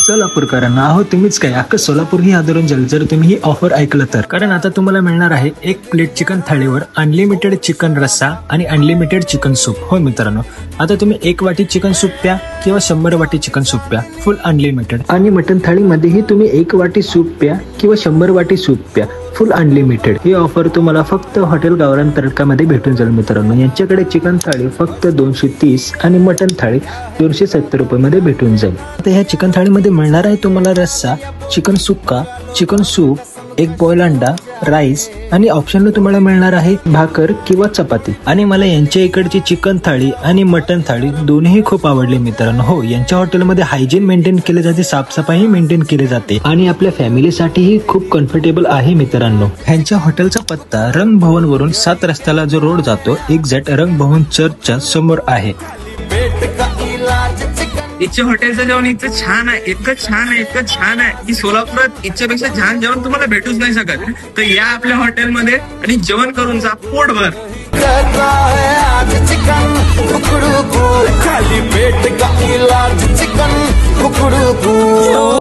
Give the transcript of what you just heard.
सोलापूरकरांना अहो तुम्हीच काय अख्खं सोलापूर ही आदरून जाईल जर तुम्ही ही ऑफर ऐकलं तर। कारण आता तुम्हाला मिळणार आहे एक प्लेट चिकन थाळीवर अनलिमिटेड चिकन रस्सा आणि अनलिमिटेड चिकन सूप। हो मित्रांनो, आता तुम्ही 1 वाटी चिकन सूप प्या किंवा 100 वाटी चिकन सूप प्या, फुल अनलिमिटेड। आणि मटन थाळीमध्येही तुम्ही 1 वाटी सूप प्या किंवा 100 वाटी सूप प्या, फुल अनलिमिटेड। ही ऑफर तुम्हाला फक्त हॉटेल गावरान तडकामध्ये भेटून जाईल मित्रांनो। यांच्याकडे चिकन थाळी फक्त 230 आणि मटन थाळी 270 रुपये मध्ये भेटून जाईल। आता ह्या चिकन थाळीमध्ये मिळणार आहे तुम्हाला रस्सा, चिकन सुक्का, चिकन सूप, एक बॉईल अंडा, राईस आणि ऑप्शनला तुम्हाला मिळणार आहे भाकर किंवा चपाती। आणि मला यांच्या इकडची चिकन थाळी आणि मटन थाळी दोन्ही खूप आवडले मित्रांनो। हो, यांच्या हॉटेलमध्ये हायजीन मेंटेन केले जाते, साफसफाई मेंटेन केली जाते आणि आपल्या फॅमिलीसाठीही खूप कम्फर्टेबल आहे मित्रांनो। ह्यांच्या हॉटेलचा पत्ता रंगभवन वरून 7 रस्त्याला जो रोड जातो एक्झॅक्ट रंगभवन चर्चच्या समोर आहे। इथच्या हॉटेलचं जेवण इतकं छान आहे, इतकं छान आहे की सोलापुरात इच्छापेक्षा छान जेवण तुम्हाला भेटूच नाही शकत। तर या आपल्या हॉटेलमध्ये आणि जेवण करून जा पोटभर। खाली पेट का इलाज चिकन